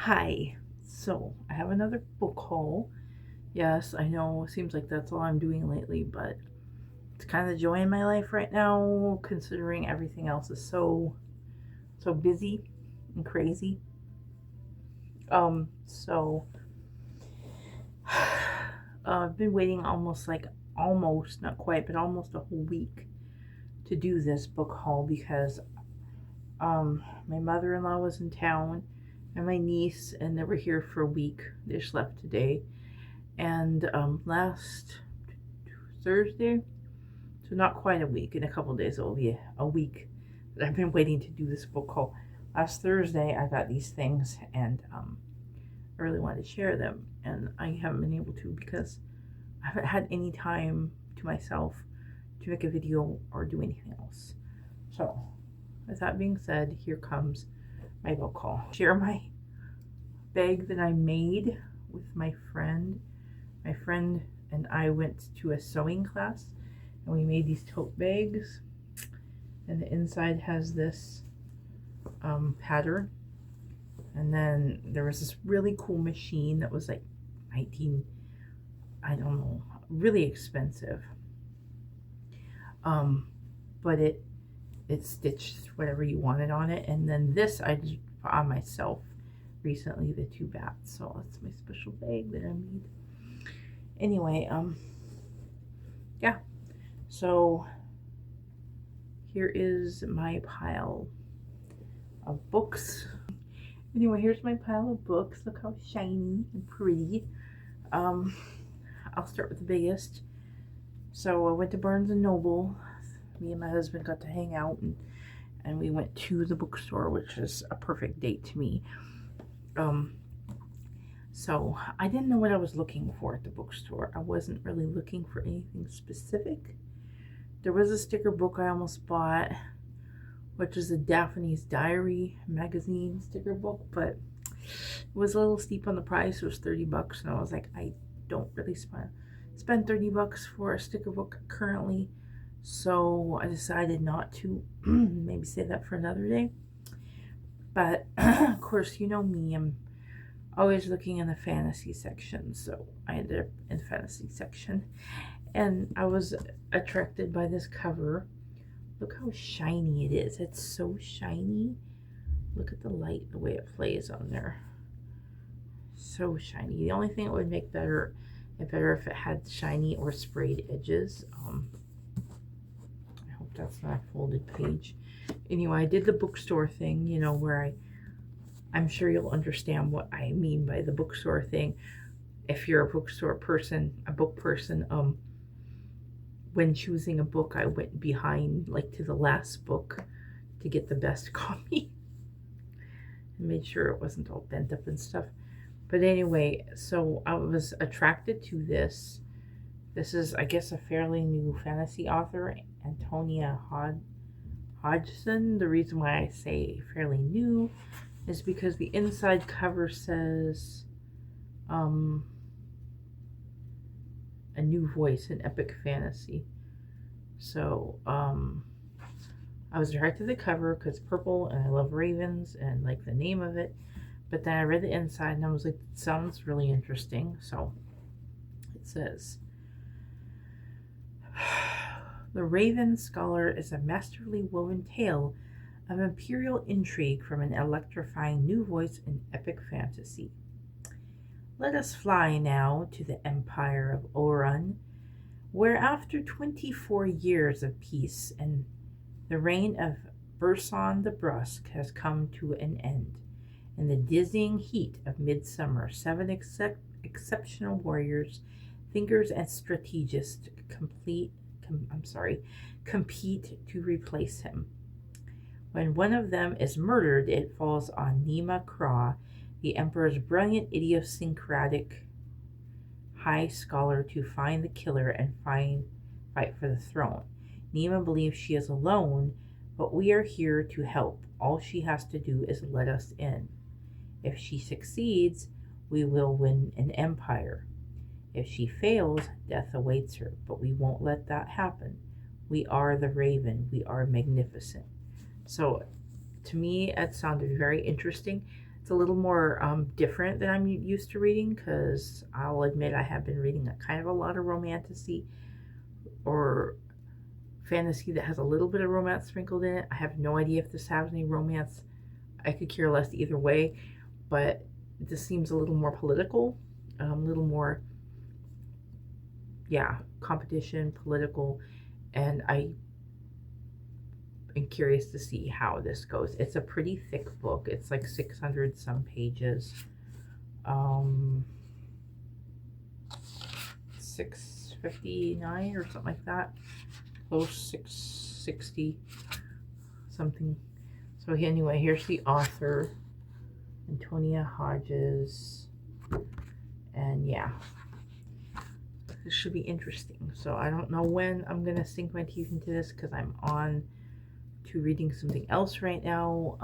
Hi. So, I have another book haul. Yes, I know it seems like that's all I'm doing lately, but it's kind of the joy in my life right now, considering everything else is so busy and crazy. So I've been waiting almost, not quite, but almost a whole week to do this book haul because my mother-in-law was in town and my niece, and they were here for a week. They just left today. And last Thursday, so not quite a week. In a couple of days, it'll be a week that I've been waiting to do this book haul. Last Thursday, I got these things, and I really wanted to share them, and I haven't been able to because I haven't had any time to myself to make a video or do anything else. So, with that being said, here comes my book haul. Share my bag that I made with my friend. My friend and I went to a sewing class and we made these tote bags, and the inside has this pattern, and then there was this really cool machine that was like 19, I don't know, really expensive, um but it stitched whatever you wanted on it. And then this I just put on myself recently, the two bats. So that's my special bag that I made. Anyway, yeah, so here is my pile of books. Anyway, here's my pile of books. Look how shiny and pretty. Um, I'll start with the biggest. So I went to Barnes and Noble. Me and my husband got to hang out, and we went to the bookstore, which is a perfect date to me. Um, so I didn't know what I was looking for at the bookstore. I wasn't really looking for anything specific. There was a sticker book I almost bought, which is a Daphne's Diary magazine sticker book, but it was a little steep on the price. It was $30, and I was like, I don't really spend $30 for a sticker book currently, so I decided not to. Maybe save that for another day. But of course, you know me, I'm always looking in the fantasy section, so I ended up in the fantasy section, and I was attracted by this cover. Look how shiny it is. It's so shiny. Look at the light, the way it plays on there. So shiny. The only thing it would make better if it had shiny or sprayed edges. I hope that's not a folded page. Anyway, I did the bookstore thing, where I'm sure you'll understand what I mean by the bookstore thing. If you're a bookstore person, a book person, when choosing a book, I went behind, like, to the last book to get the best copy and made sure it wasn't all bent up and stuff. But anyway, so I was attracted to this. This is, I guess, a fairly new fantasy author, Antonia Hodgson. The reason why I say fairly new is because the inside cover says a new voice in epic fantasy. So I was attracted to the cover because purple, and I love ravens and like the name of it. But then I read the inside and I was like, it sounds really interesting. So it says, The Raven Scholar is a masterfully woven tale of imperial intrigue from an electrifying new voice in epic fantasy. Let us fly now to the empire of Orun, where after 24 years of peace and the reign of Burson the Brusque has come to an end. In the dizzying heat of midsummer, seven exceptional warriors, thinkers, and strategists compete to replace him. When one of them is murdered, it falls on Nima Kra, the Emperor's brilliant, idiosyncratic high scholar, to find the killer and fight for the throne. Nima believes she is alone, but we are here to help. All she has to do is let us in. If she succeeds, we will win an empire. If she fails, death awaits her, but we won't let that happen. We are the Raven. We are magnificent. So, to me, it sounded very interesting. It's a little more different than I'm used to reading, because I'll admit I have been reading a kind of a lot of romantasy or fantasy that has a little bit of romance sprinkled in it. I have no idea if this has any romance. I could care less either way, but this seems a little more political, a little more, yeah, competition, political, and I am curious to see how this goes. It's a pretty thick book. It's like 600 some pages. 659 or something like that. Close 660 something. So anyway, here's the author, Antonia Hodges, and yeah, this should be interesting. So I don't know when I'm gonna sink my teeth into this, because I'm on to reading something else right now.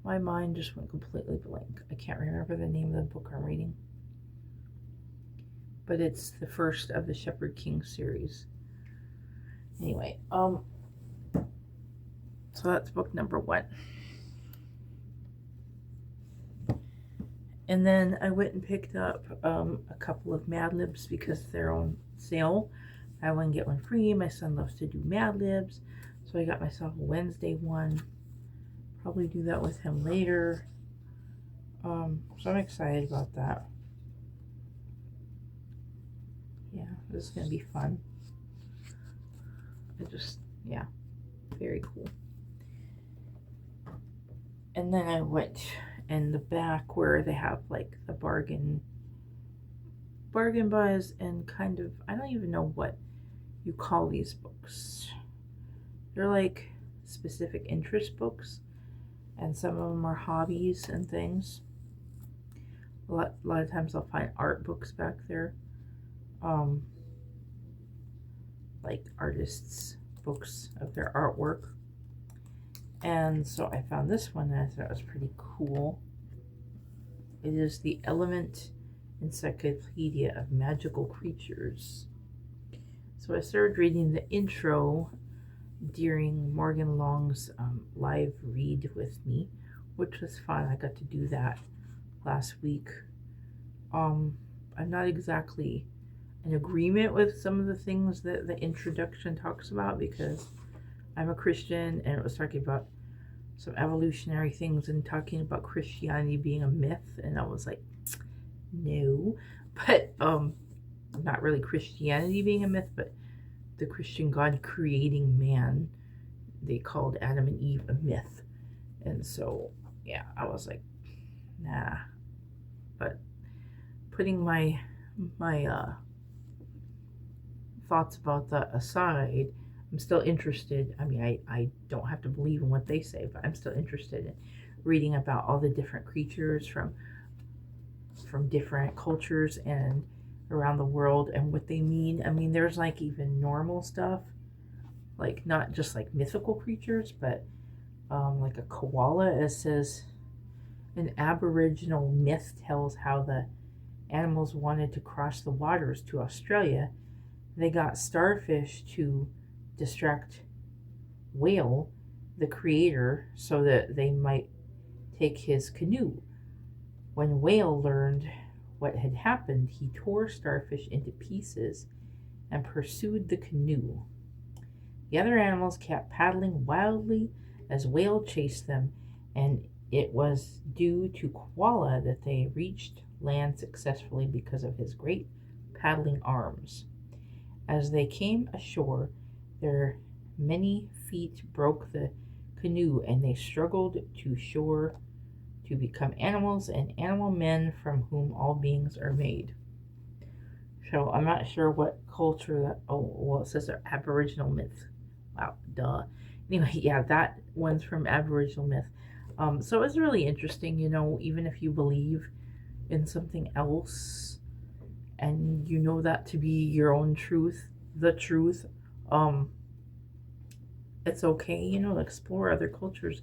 My mind just went completely blank. I can't remember the name of the book I'm reading, but it's the first of the Shepherd King series. Anyway, so that's book number 1. And then I went and picked up a couple of Mad Libs because they're on sale. Buy one, get one free. My son loves to do Mad Libs, so I got myself a Wednesday one. Probably do that with him later. So I'm excited about that. Yeah, this is gonna be fun. Yeah, very cool. And then I went in the back where they have like the bargain buzz and kind of, I don't even know what you call these books. They're like specific interest books, and some of them are hobbies and things. A lot of times I'll find art books back there, like artists' books of their artwork. And so I found this one and I thought it was pretty cool. It is the Element Encyclopedia of Magical Creatures. So I started reading the intro during Morgan Long's live read with me, which was fun. I got to do that last week. I'm not exactly in agreement with some of the things that the introduction talks about, because I'm a Christian and it was talking about some evolutionary things and talking about Christianity being a myth, and I was like, no. But not really Christianity being a myth, but the Christian God creating man. They called Adam and Eve a myth. And so yeah, I was like, nah. But putting my thoughts about that aside, I'm still interested. I mean, I don't have to believe in what they say, but I'm still interested in reading about all the different creatures from different cultures and around the world and what they mean. I mean, there's like even normal stuff, like not just like mythical creatures, but like a koala. It says an Aboriginal myth tells how the animals wanted to cross the waters to Australia. They got starfish to distract Whale, the creator, so that they might take his canoe. When Whale learned what had happened, he tore Starfish into pieces and pursued the canoe. The other animals kept paddling wildly as Whale chased them, and it was due to Koala that they reached land successfully because of his great paddling arms. As they came ashore, their many feet broke the canoe, and they struggled to shore to become animals and animal men from whom all beings are made. So I'm not sure what culture that, oh, well, it says they're Aboriginal myth. Wow, duh. Anyway, yeah, that one's from Aboriginal myth. So it's really interesting, you know, even if you believe in something else and you know that to be your own truth, the truth, it's okay, you know, to explore other cultures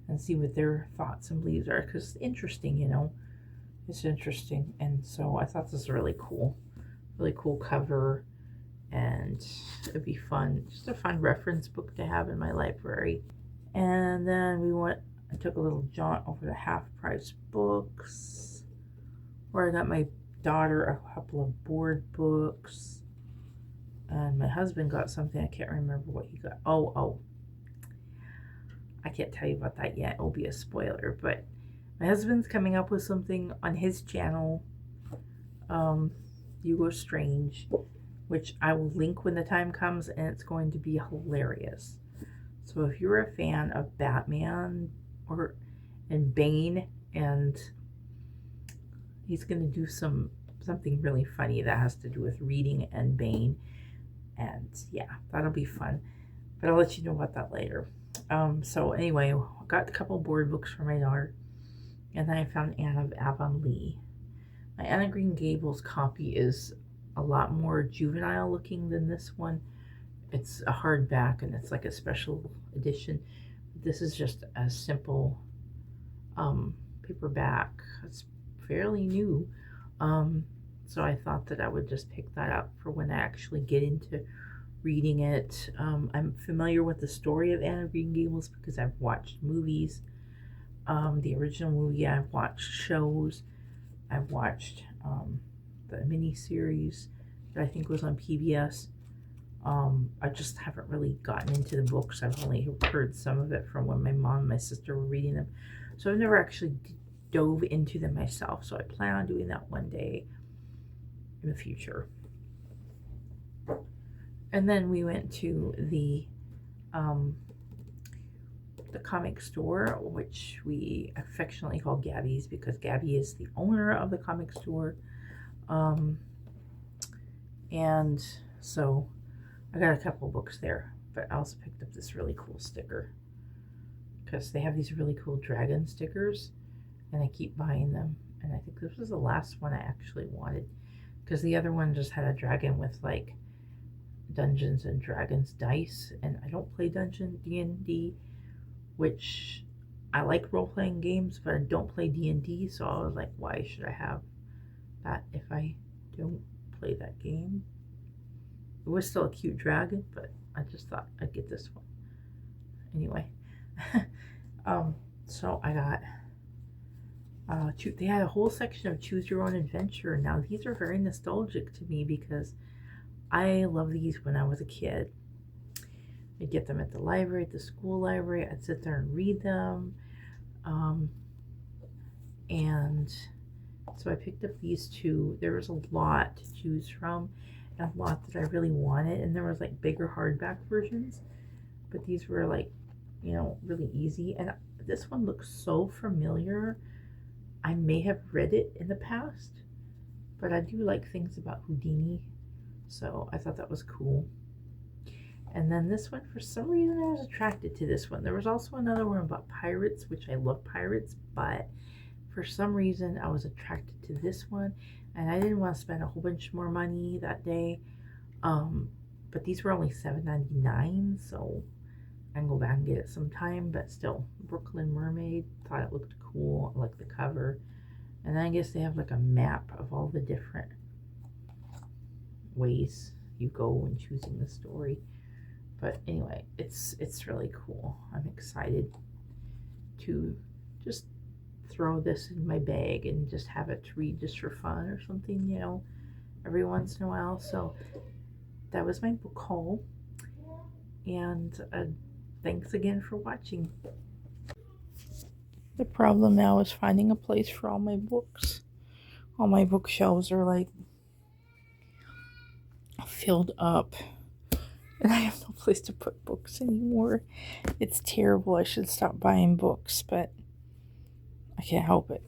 and see what their thoughts and beliefs are, because it's interesting, you know. It's interesting. And so I thought this was really cool cover. and it'd be fun, just a fun reference book to have in my library. And then I took a little jaunt over to Half Price Books, where I got my daughter a couple of board books, and my husband got something. I can't remember what he got. Oh, I can't tell you about that yet. It'll be a spoiler, but my husband's coming up with something on his channel, Hugo Strange, which I will link when the time comes, and it's going to be hilarious. So if you're a fan of Batman and Bane, and he's going to do something really funny that has to do with reading and Bane, and yeah, that'll be fun. But I'll let you know about that later. So anyway, I got a couple board books for my daughter, and then I found Anne of Avonlea. My Anne of Green Gables copy is a lot more juvenile looking than this one. It's a hardback, and it's like a special edition. This is just a simple paperback. It's fairly new. So I thought that I would just pick that up for when I actually get into reading it. I'm familiar with the story of Anne of Green Gables because I've watched movies. The original movie, I've watched shows. I've watched the miniseries that I think was on PBS. I just haven't really gotten into the books. I've only heard some of it from when my mom and my sister were reading them. So I've never actually dove into them myself. So I plan on doing that one day in the future. And then we went to the comic store, which we affectionately call Gabby's because Gabby is the owner of the comic store. And so I got a couple books there, but I also picked up this really cool sticker because they have these really cool dragon stickers, and I keep buying them. And I think this was the last one I actually wanted because the other one just had a dragon with like Dungeons and Dragons dice, and I don't play D&D, which I like role-playing games, but I don't play D&D, so I was like, why should I have that if I don't play that game? It was still a cute dragon, but I just thought I'd get this one. Anyway, so I got, they had a whole section of Choose Your Own Adventure. Now, these are very nostalgic to me because I love these when I was a kid. I'd get them at the library, at the school library. I'd sit there and read them. And so I picked up these two. There was a lot to choose from, and a lot that I really wanted. And there was like bigger hardback versions, but these were like, you know, really easy. And this one looks so familiar. I may have read it in the past, but I do like things about Houdini, so I thought that was cool. And then this one, for some reason, I was attracted to this one. There was also another one about pirates, which I love pirates, but for some reason, I was attracted to this one, and I didn't want to spend a whole bunch more money that day. But these were only $7.99, so I can go back and get it sometime. But still, Brooklyn Mermaid, thought it looked cool. I like the cover, and I guess they have like a map of all the different ways you go when choosing the story. But anyway, it's really cool. I'm excited to just throw this in my bag and just have it to read just for fun or something, you know, every once in a while. So that was my book haul, and thanks again for watching. The problem now is finding a place for all my books. All my bookshelves are like filled up, and I have no place to put books anymore. It's terrible. I should stop buying books, but I can't help it.